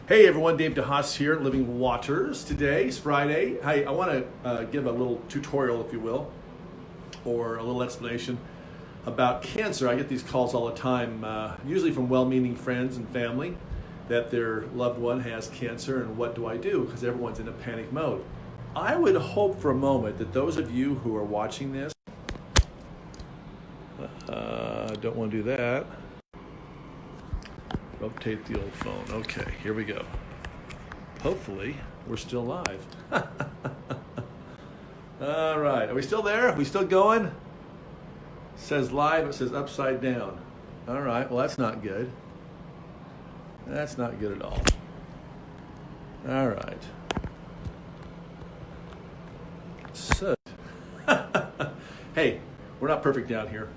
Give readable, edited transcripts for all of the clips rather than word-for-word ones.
Hey everyone, Dave DeHaas here, Living Waters. Today is Friday. Hey, I want to give a little tutorial, if you will, or a little explanation about cancer. I get these calls all the time, usually from well-meaning friends and family, that their loved one has cancer and what do I do? Because everyone's in a panic mode. I would hope for a moment that those of you who are watching this, don't want to do that. Rotate the old phone. Okay, here we go. Hopefully, we're still live. All right, are we still there? Are we still going? It says live, it says upside down. All right, well, that's not good. That's not good at all. All right. So, hey, we're not perfect down here.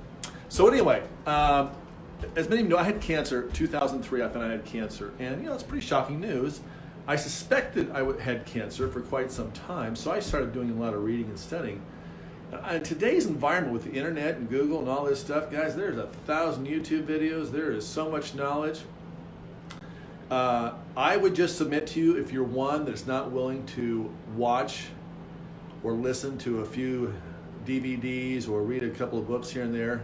So anyway, as many of you know, I had cancer. 2003, I found I had cancer. And, it's pretty shocking news. I suspected I had cancer for quite some time, so I started doing a lot of reading and studying. In today's environment with the internet and Google and all this stuff, guys, there's 1,000 YouTube videos. There is so much knowledge. I would just submit to you, if you're one that's not willing to watch or listen to a few DVDs or read a couple of books here and there,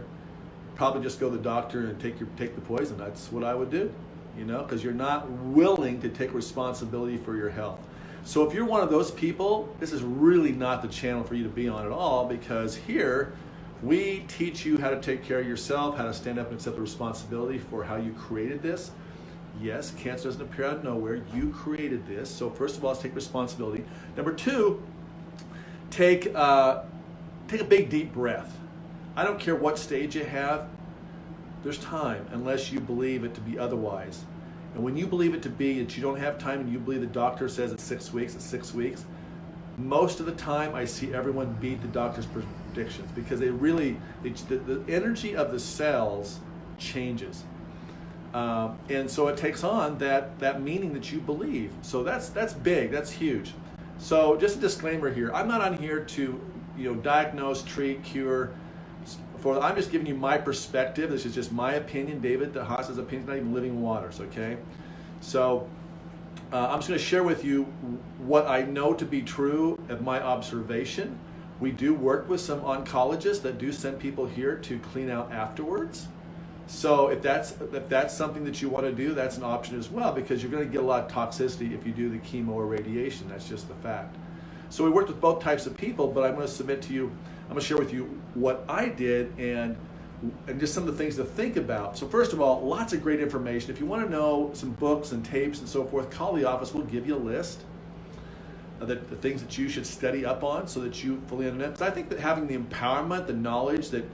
probably just go to the doctor and take the poison. That's what I would do, because you're not willing to take responsibility for your health. So if you're one of those people, this is really not the channel for you to be on at all, because here we teach you how to take care of yourself, how to stand up and accept the responsibility for how you created this. Yes, cancer doesn't appear out of nowhere. You created this. So first of all, let's take responsibility. Number two, take a big deep breath. I don't care what stage you have, there's time, unless you believe it to be otherwise. And when you believe it to be that you don't have time and you believe the doctor says it's 6 weeks, it's 6 weeks, most of the time I see everyone beat the doctor's predictions, because the energy of the cells changes. And so it takes on that meaning that you believe. So that's big, that's huge. So just a disclaimer here, I'm not on here to diagnose, treat, cure. I'm just giving you my perspective. This is just my opinion, David DeHaas' opinion, not even Living Waters, okay? So I'm just going to share with you what I know to be true of my observation. We do work with some oncologists that do send people here to clean out afterwards. So if that's something that you want to do, that's an option as well, because you're going to get a lot of toxicity if you do the chemo or radiation. That's just the fact. So we worked with both types of people, but I'm going to submit to you, I'm going to share with you what I did and just some of the things to think about. So first of all, lots of great information. If you want to know some books and tapes and so forth, call the office. We'll give you a list of the things that you should study up on so that you fully understand. Because I think that having the empowerment, the knowledge that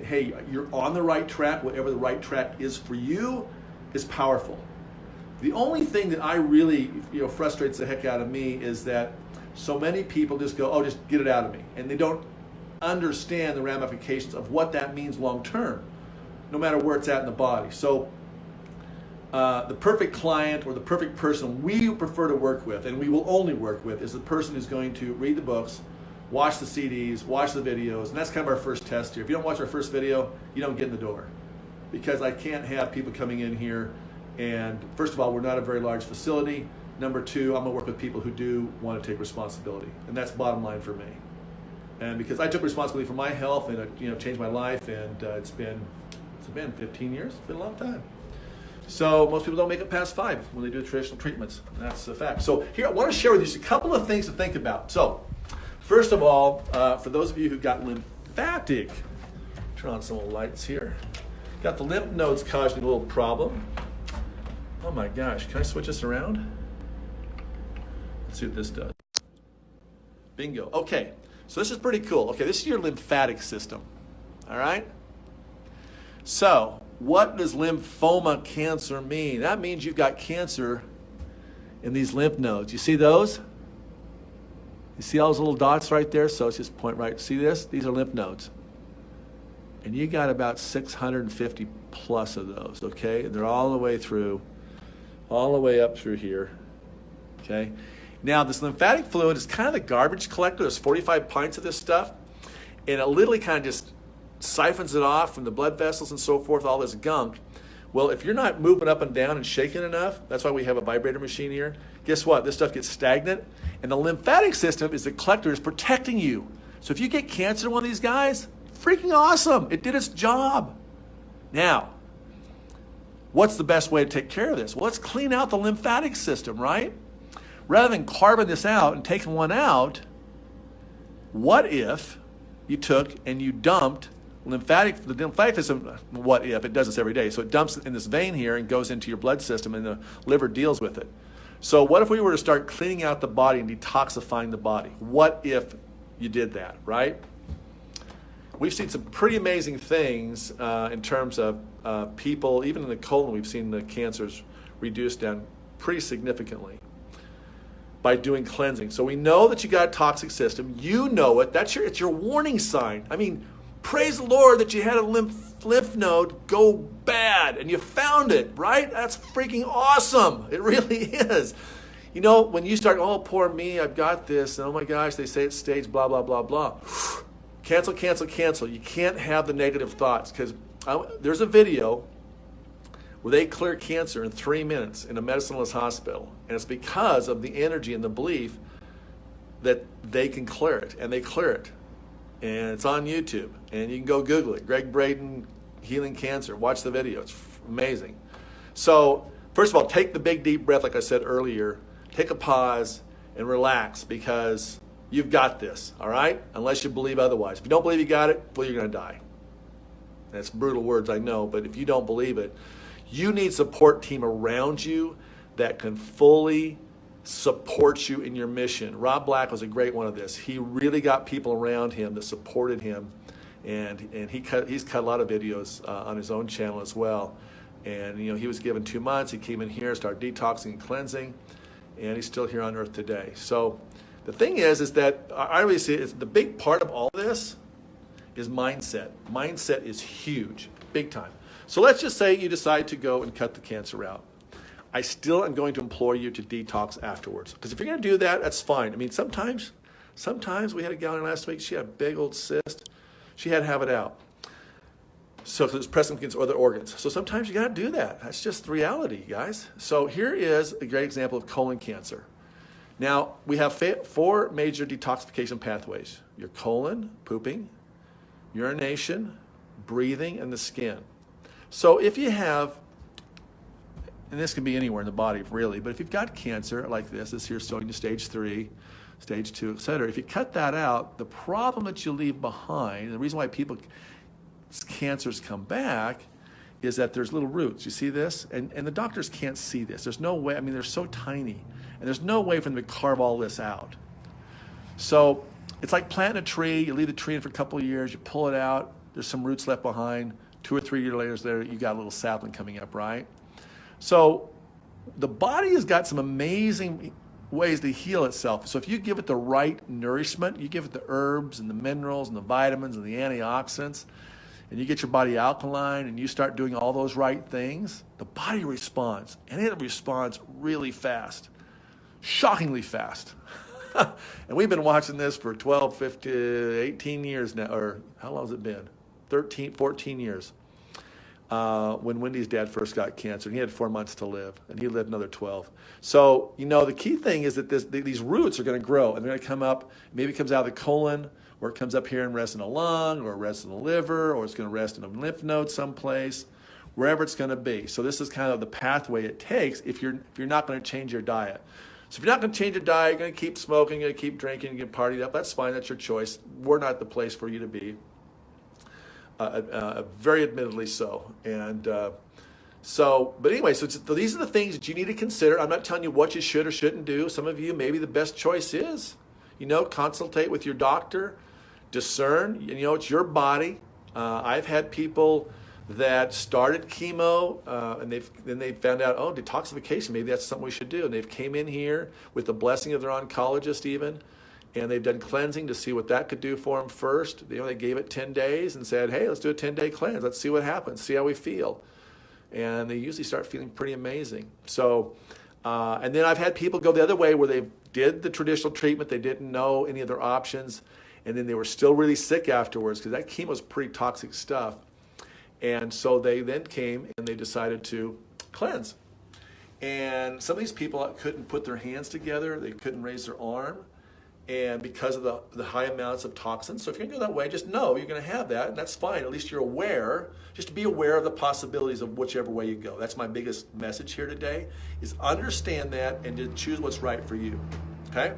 hey, you're on the right track, whatever the right track is for you, is powerful. The only thing that I really frustrates the heck out of me is that so many people just go, oh, just get it out of me. And they don't understand the ramifications of what that means long term, no matter where it's at in the body. So the perfect client or the perfect person we prefer to work with, and we will only work with, is the person who's going to read the books, watch the CDs, watch the videos, and that's kind of our first test here. If you don't watch our first video, you don't get in the door. Because I can't have people coming in here, and first of all, we're not a very large facility. Number two, I'm gonna work with people who do want to take responsibility, and that's bottom line for me. And because I took responsibility for my health and it changed my life, and it's been 15 years. It's been a long time. So most people don't make it past 5 when they do traditional treatments. That's a fact. So here I want to share with you just a couple of things to think about. So first of all, for those of you who got lymphatic, turn on some of the lights here. Got the lymph nodes causing a little problem. Oh my gosh, can I switch this around? Let's see what this does. Bingo. Okay, so this is pretty cool. Okay, this is your lymphatic system. All right? So, what does lymphoma cancer mean? That means you've got cancer in these lymph nodes. You see those? You see all those little dots right there? So it's just point right. See this? These are lymph nodes. And you got about 650 plus of those, okay? And they're all the way through, all the way up through here, okay? Now, this lymphatic fluid is kind of the garbage collector. There's 45 pints of this stuff, and it literally kind of just siphons it off from the blood vessels and so forth, all this gunk. Well, if you're not moving up and down and shaking enough, that's why we have a vibrator machine here. Guess what? This stuff gets stagnant, and the lymphatic system is the collector, is protecting you. So if you get cancer in one of these guys, freaking awesome. It did its job. Now, what's the best way to take care of this? Well, let's clean out the lymphatic system, right? Rather than carving this out and taking one out, what if you took and you dumped the lymphatic system, what if? It does this every day. So it dumps in this vein here and goes into your blood system, and the liver deals with it. So what if we were to start cleaning out the body and detoxifying the body? What if you did that, right? We've seen some pretty amazing things in terms of people, even in the colon, we've seen the cancers reduced down pretty significantly by doing cleansing. So we know that you got a toxic system. You know it. It's your warning sign. I mean, praise the Lord that you had a lymph node go bad and you found it, right? That's freaking awesome. It really is. You know, when you start, oh, poor me, I've got this, and oh my gosh, they say it's stage, blah, blah, blah, blah. Cancel, cancel, cancel. You can't have the negative thoughts, because there's a video where they clear cancer in 3 minutes in a medicinalist hospital, and it's because of the energy and the belief that they can clear it, and they clear it. And it's on YouTube, and you can go Google it. Greg Braden, Healing Cancer. Watch the video. It's amazing. So, first of all, take the big deep breath, like I said earlier. Take a pause and relax, because you've got this, all right? Unless you believe otherwise. If you don't believe you got it, well, you're going to die. That's brutal words, I know, but if you don't believe it, you need support team around you that can fully support you in your mission. Rob Black was a great one of this. He really got people around him that supported him, and he's cut a lot of videos on his own channel as well. And you know, he was given 2 months. He came in here, started detoxing and cleansing, and he's still here on earth today. So the thing is that I really see it, the big part of all this is mindset. Mindset is huge, big time. So let's just say you decide to go and cut the cancer out. I still am going to implore you to detox afterwards. Because if you're going to do that, that's fine. I mean, sometimes we had a gal in last week, she had a big old cyst. She had to have it out. So it's pressing against other organs. So sometimes you got to do that. That's just the reality, guys. So here is a great example of colon cancer. Now, we have 4 major detoxification pathways. Your colon, pooping, urination, breathing, and the skin. So if you have, and this can be anywhere in the body really, but if you've got cancer like this here's going to stage 3, stage 2, etc. If you cut that out, the problem that you leave behind, the reason why cancers come back, is that there's little roots. You see this? And the doctors can't see this. There's no way, I mean, they're so tiny, and there's no way for them to carve all this out. So it's like planting a tree. You leave the tree in for a couple of years, you pull it out, there's some roots left behind. 2 or 3 years later, you got a little sapling coming up, right? So the body has got some amazing ways to heal itself. So if you give it the right nourishment, you give it the herbs and the minerals and the vitamins and the antioxidants, and you get your body alkaline and you start doing all those right things, the body responds, and it responds really fast, shockingly fast. And we've been watching this for 12, 15, 18 years now, or how long has it been? 13, 14 years. When Wendy's dad first got cancer, and he had 4 months to live, and he lived another 12. So, you know, the key thing is that these roots are going to grow, and they're going to come up. Maybe it comes out of the colon, or it comes up here and rests in a lung, or rests in the liver, or it's going to rest in a lymph node someplace, wherever it's going to be. So this is kind of the pathway it takes if you're not going to change your diet. So if you're not going to change your diet, you're going to keep smoking, you're going to keep drinking, you're going to party up, that's fine, that's your choice. We're not the place for you to be. Very admittedly so. And but anyway, so these are the things that you need to consider. I'm not telling you what you should or shouldn't do. Some of you, maybe the best choice is, consultate with your doctor, discern, it's your body. I've had people that started chemo and then they found out, oh, detoxification, maybe that's something we should do. And they've came in here with the blessing of their oncologist even, and they've done cleansing to see what that could do for them first. They gave it 10 days and said, hey, let's do a 10-day cleanse. Let's see what happens, see how we feel. And they usually start feeling pretty amazing. So, and then I've had people go the other way where they did the traditional treatment. They didn't know any other options. And then they were still really sick afterwards because that chemo is pretty toxic stuff. And so they then came and they decided to cleanse. And some of these people couldn't put their hands together, they couldn't raise their arm, and because of the high amounts of toxins. So if you're going to go that way, just know you're going to have that, and that's fine. At least you're aware. Just be aware of the possibilities of whichever way you go. That's my biggest message here today, is understand that and to choose what's right for you, okay?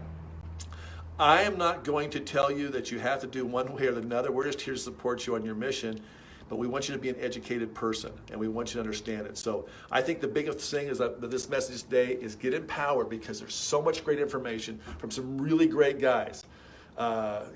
I am not going to tell you that you have to do one way or another. We're just here to support you on your mission, but we want you to be an educated person, and we want you to understand it. So I think the biggest thing is that this message today is get empowered, because there's so much great information from some really great guys.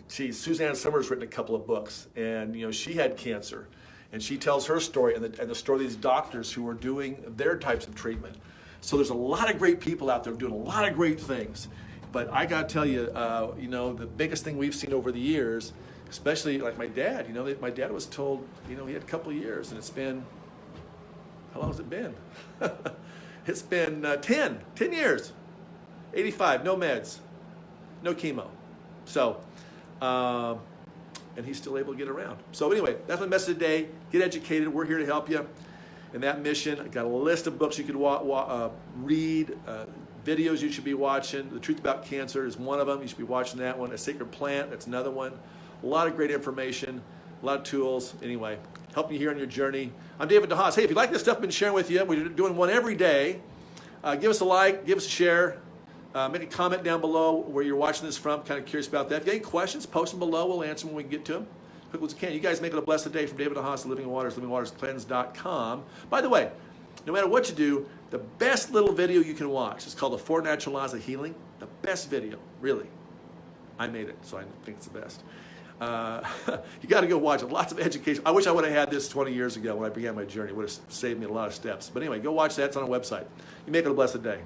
Suzanne Summers written a couple of books, and she had cancer, and she tells her story and the story of these doctors who are doing their types of treatment. So there's a lot of great people out there doing a lot of great things. But I got to tell you, the biggest thing we've seen over the years, especially like my dad, my dad was told, he had a couple of years, and it's been, how long has it been? It's been 10 years, 85, no meds, no chemo. So, and he's still able to get around. So anyway, that's my message today. Get educated. We're here to help you in that mission. I got a list of books you could read, videos you should be watching. The Truth About Cancer is one of them. You should be watching that one. A Sacred Plant, that's another one. A lot of great information, a lot of tools. Anyway, helping you here on your journey. I'm David DeHaas. Hey, if you like this stuff I've been sharing with you, we're doing one every day. Give us a like, give us a share. Make a comment down below where you're watching this from. Kind of curious about that. If you have any questions, post them below. We'll answer them when we can get to them. Quick as we can. You guys make it a blessed day. From David DeHaas, Living Waters, livingwaterscleanse.com. By the way, no matter what you do, the best little video you can watch is called The 4 Natural Laws of Healing. The best video, really. I made it, so I think it's the best. You got to go watch it. Lots of education. I wish I would have had this 20 years ago when I began my journey. It would have saved me a lot of steps. But anyway, go watch that. It's on our website. You make it a blessed day.